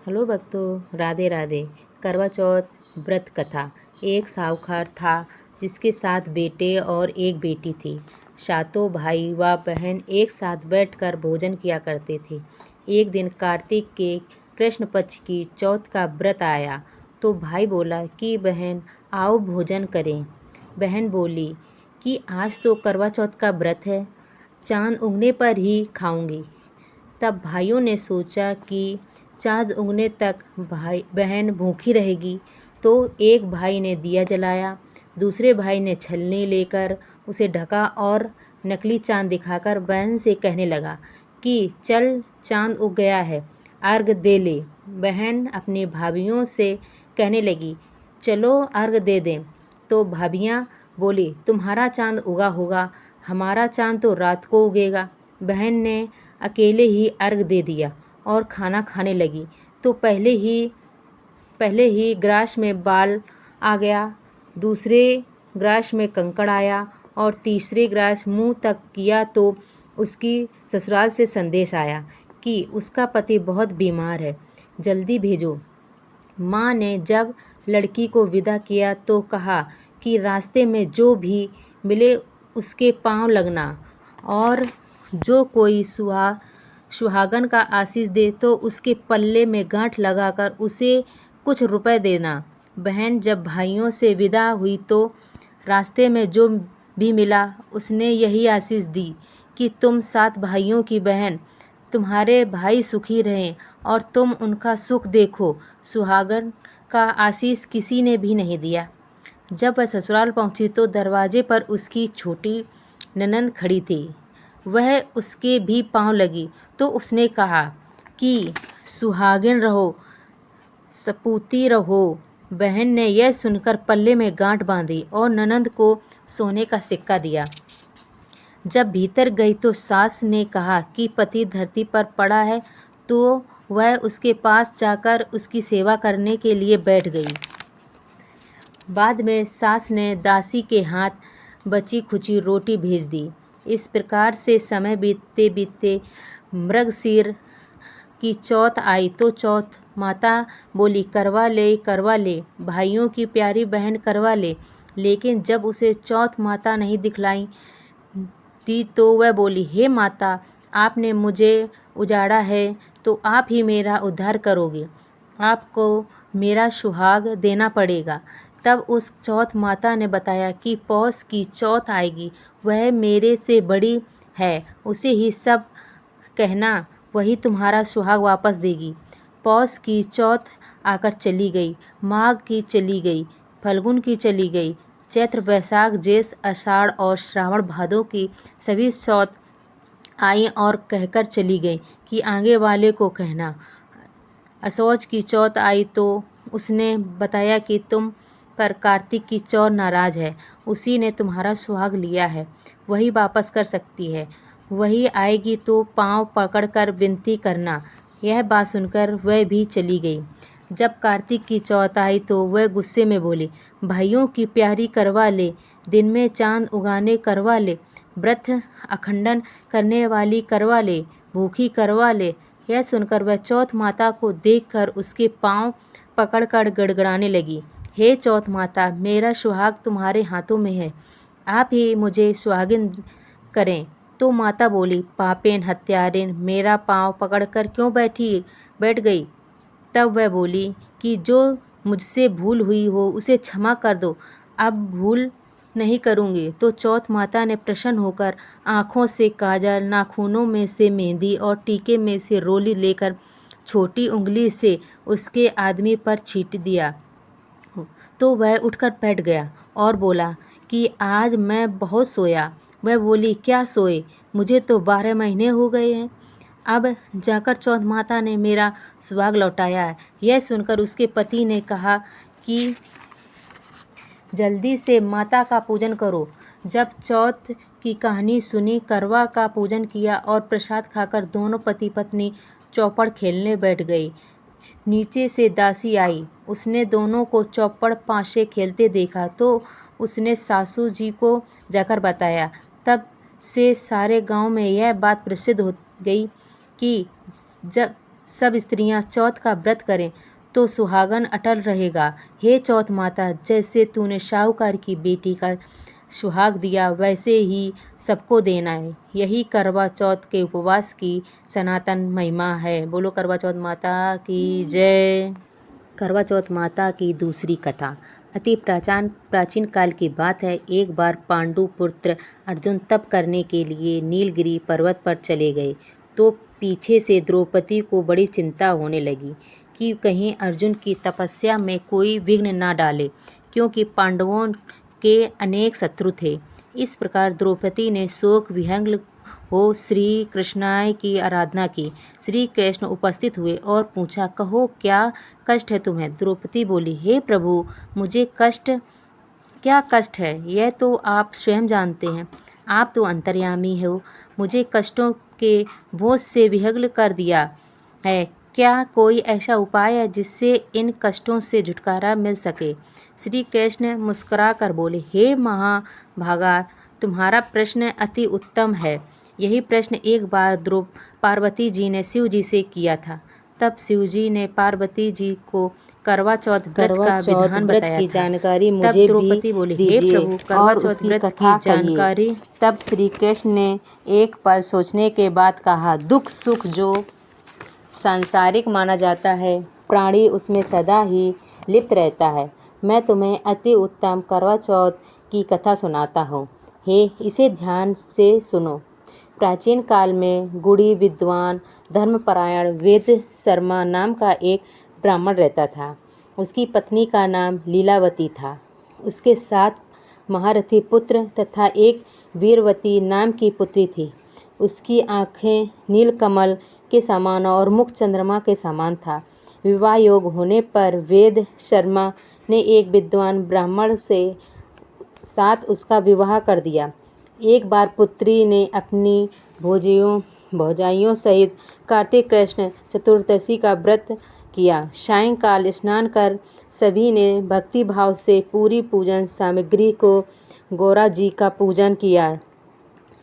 Hello भक्तों, राधे राधे। करवा चौथ व्रत कथा। एक साहूकार था जिसके 7 बेटे और एक बेटी थी। सातों भाई व बहन एक साथ बैठकर भोजन किया करते थे। एक दिन कार्तिक के कृष्ण पक्ष की चौथ का व्रत आया तो भाई बोला कि बहन आओ भोजन करें। बहन बोली कि आज तो करवा चौथ का व्रत है, चांद उगने पर ही खाऊंगी। तब भाइयों ने सोचा कि चाँद उगने तक भाई बहन भूखी रहेगी, तो एक भाई ने दिया जलाया, दूसरे भाई ने छलनी लेकर उसे ढका और नकली चाँद दिखाकर बहन से कहने लगा कि चल चाँद उग गया है, अर्घ दे ले। बहन अपनी भाभियों से कहने लगी चलो अर्घ दे दें। तो भाभियाँ बोली तुम्हारा चाँद उगा होगा, हमारा चाँद तो रात को उगेगा। बहन ने अकेले ही अर्घ दे दिया और खाना खाने लगी तो पहले ही ग्रास में बाल आ गया, दूसरे ग्रास में कंकड़ आया और तीसरे ग्रास मुंह तक किया तो उसकी ससुराल से संदेश आया कि उसका पति बहुत बीमार है, जल्दी भेजो। माँ ने जब लड़की को विदा किया तो कहा कि रास्ते में जो भी मिले उसके पांव लगना और जो कोई सुहागन का आशीष दे तो उसके पल्ले में गांठ लगाकर उसे कुछ रुपए देना। बहन जब भाइयों से विदा हुई तो रास्ते में जो भी मिला उसने यही आशीष दी कि तुम 7 भाइयों की बहन, तुम्हारे भाई सुखी रहें और तुम उनका सुख देखो। सुहागन का आशीष किसी ने भी नहीं दिया। जब वह ससुराल पहुंची तो दरवाजे पर उसकी छोटी ननंद खड़ी थी। वह उसके भी पांव लगी तो उसने कहा कि सुहागिन रहो, सपूती रहो। बहन ने यह सुनकर पल्ले में गांठ बांधी और ननंद को सोने का सिक्का दिया। जब भीतर गई तो सास ने कहा कि पति धरती पर पड़ा है तो वह उसके पास जाकर उसकी सेवा करने के लिए बैठ गई। बाद में सास ने दासी के हाथ बची खुची रोटी भेज दी। इस प्रकार से समय बीतते बीतते मृगशीर की चौथ आई तो चौथ माता बोली करवा ले, भाइयों की प्यारी बहन करवा ले। लेकिन जब उसे चौथ माता नहीं दिखलाई थी तो वह बोली हे माता, आपने मुझे उजाड़ा है तो आप ही मेरा उद्धार करोगे, आपको मेरा सुहाग देना पड़ेगा। तब उस चौथ माता ने बताया कि पौष की चौथ आएगी, वह मेरे से बड़ी है, उसे ही सब कहना, वही तुम्हारा सुहाग वापस देगी। पौष की चौथ आकर चली गई, माघ की चली गई, फल्गुन की चली गई, चैत्र वैशाख ज्येष्ठ आषाढ़ और श्रावण भादों की सभी चौथ आई और कहकर चली गई कि आगे वाले को कहना। असौज की चौथ आई तो उसने बताया कि तुम पर कार्तिक की चौथ नाराज है, उसी ने तुम्हारा सुहाग लिया है, वही वापस कर सकती है, वही आएगी तो पांव पकड़कर विनती करना। यह बात सुनकर वह भी चली गई। जब कार्तिक की चौथ आई तो वह गुस्से में बोली भाइयों की प्यारी करवा ले, दिन में चांद उगाने करवा ले, व्रत अखंडन करने वाली करवा ले, भूखी करवा ले। यह सुनकर वह चौथ माता को देखकर उसके पांव पकड़कर गड़गड़ाने लगी। हे चौथ माता, मेरा सुहाग तुम्हारे हाथों में है, आप ही मुझे सुहागिन करें। तो माता बोली पापेन हत्यारेन, मेरा पांव पकड़कर क्यों बैठ गई। तब वह बोली कि जो मुझसे भूल हुई हो उसे क्षमा कर दो, अब भूल नहीं करूँगी। तो चौथ माता ने प्रसन्न होकर आँखों से काजल, नाखूनों में से मेहंदी और टीके में से रोली लेकर छोटी उंगली से उसके आदमी पर छींट दिया। तो वह उठकर बैठ गया और बोला कि आज मैं बहुत सोया। वह बोली क्या सोए, मुझे तो 12 महीने हो गए हैं, अब जाकर चौथ माता ने मेरा सुहाग लौटाया है। यह सुनकर उसके पति ने कहा कि जल्दी से माता का पूजन करो। जब चौथ की कहानी सुनी, करवा का पूजन किया और प्रसाद खाकर दोनों पति पत्नी चौपड़ खेलने बैठ गए। नीचे से दासी आई, उसने दोनों को चौपड़ पासे खेलते देखा तो उसने सासू जी को जाकर बताया। तब से सारे गांव में यह बात प्रसिद्ध हो गई कि जब सब स्त्रियां चौथ का व्रत करें तो सुहागन अटल रहेगा। हे चौथ माता, जैसे तूने शाहूकार की बेटी का सुहाग दिया वैसे ही सबको देना है। यही करवा चौथ के उपवास की सनातन महिमा है। बोलो करवा चौथ माता की जय। करवा चौथ माता की दूसरी कथा अति प्राचीन काल की बात है। एक बार पांडु पुत्र अर्जुन तप करने के लिए नीलगिरी पर्वत पर चले गए तो पीछे से द्रौपदी को बड़ी चिंता होने लगी कि कहीं अर्जुन की तपस्या में कोई विघ्न ना डाले, क्योंकि पांडवों के अनेक शत्रु थे। इस प्रकार द्रौपदी ने शोक विहंग हो श्री कृष्णाय की आराधना की। श्री कृष्ण उपस्थित हुए और पूछा, कहो क्या कष्ट है तुम्हें? द्रौपदी बोली, हे प्रभु, मुझे क्या कष्ट है यह तो आप स्वयं जानते हैं। आप तो अंतर्यामी हो, मुझे कष्टों के बोझ से विहंग कर दिया है। क्या कोई ऐसा उपाय है जिससे इन कष्टों से छुटकारा मिल सके? श्री कृष्ण मुस्कुरा कर बोले, हे महाभागा, तुम्हारा प्रश्न अति उत्तम है। यही प्रश्न एक बार पार्वती जी ने शिव जी से किया था। तब शिव जी ने पार्वती जी को करवा चौथ व्रत का विधान बताया की था। जानकारी तब मुझे द्रौपदी भी बोली, हे दीजिए प्रभु, करवा और चौथ उसकी व्रत कथा की जानकारी। तब श्री कृष्ण ने एक पल सोचने के बाद कहा, दुख सुख जो सांसारिक माना जाता है, प्राणी उसमें सदा ही लिप्त रहता है। मैं तुम्हें अति उत्तम करवा चौथ की कथा सुनाता हूँ। इसे ध्यान से सुनो। प्राचीन काल में गुणी विद्वान धर्मपरायण वेद शर्मा नाम का एक ब्राह्मण रहता था। उसकी पत्नी का नाम लीलावती था। उसके 7 महारथी पुत्र तथा एक वीरवती नाम की पुत्री थी। उसकी आँखें नीलकमल के समान और मुख चंद्रमा के समान था। विवाह योग होने पर वेद शर्मा ने एक विद्वान ब्राह्मण से साथ उसका विवाह कर दिया। एक बार पुत्री ने अपनी भौजाइयों सहित कार्तिक कृष्ण चतुर्दशी का व्रत किया। सायंकाल स्नान कर सभी ने भक्ति भाव से पूरी पूजन सामग्री को गौरा जी का पूजन किया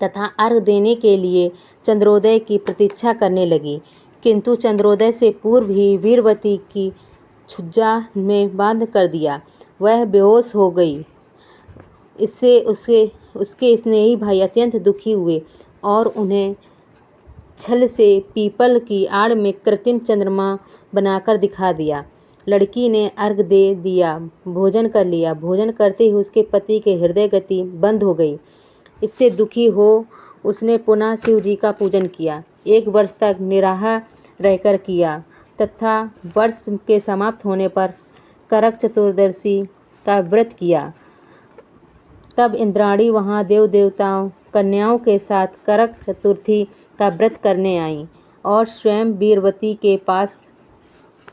तथा अर्घ देने के लिए चंद्रोदय की प्रतीक्षा करने लगी। किंतु चंद्रोदय से पूर्व ही वीरवती की छुज्जा में बांध कर दिया। वह बेहोश हो गई। इससे उसके स्नेही भाई अत्यंत दुखी हुए और उन्हें छल से पीपल की आड़ में कृत्रिम चंद्रमा बनाकर दिखा दिया। लड़की ने अर्घ दे दिया, भोजन कर लिया। भोजन करते ही उसके पति के हृदय गति बंद हो गई। इससे दुखी हो उसने पुनः शिव जी का पूजन किया। 1 वर्ष तक निराहार रहकर किया तथा वर्ष के समाप्त होने पर करक चतुर्दशी का व्रत किया। तब इंद्राणी वहाँ देव देवताओं कन्याओं के साथ करक चतुर्थी का व्रत करने आईं और स्वयं वीरवती के पास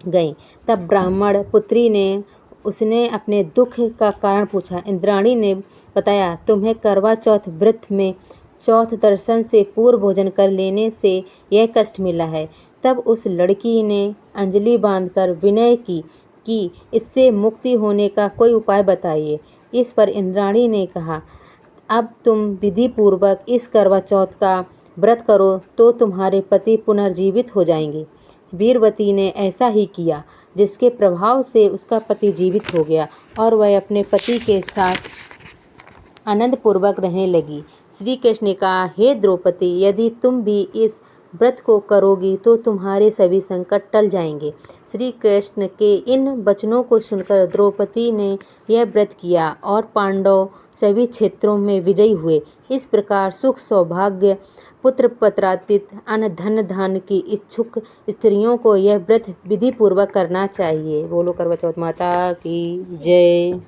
गईं। तब ब्राह्मण पुत्री ने उसने अपने दुख का कारण पूछा। इंद्राणी ने बताया, तुम्हें करवा चौथ व्रत में चौथ दर्शन से पूर्व भोजन कर लेने से यह कष्ट मिला है। तब उस लड़की ने अंजलि बांधकर विनय की कि इससे मुक्ति होने का कोई उपाय बताइए। इस पर इंद्राणी ने कहा, अब तुम विधि पूर्वक इस करवा चौथ का व्रत करो तो तुम्हारे पति पुनर्जीवित हो जाएंगे। वीरवती ने ऐसा ही किया, जिसके प्रभाव से उसका पति जीवित हो गया और वह अपने पति के साथ आनंद पूर्वक रहने लगी। श्री कृष्ण ने कहा, हे द्रौपदी, यदि तुम भी इस व्रत को करोगी तो तुम्हारे सभी संकट टल जाएंगे। श्री कृष्ण के इन वचनों को सुनकर द्रौपदी ने यह व्रत किया और पांडव सभी क्षेत्रों में विजयी हुए। इस प्रकार सुख सौभाग्य पुत्र पत्रातीत अन्न धन धान की इच्छुक स्त्रियों को यह व्रत विधि पूर्वक करना चाहिए। बोलो करवा चौथ माता की जय।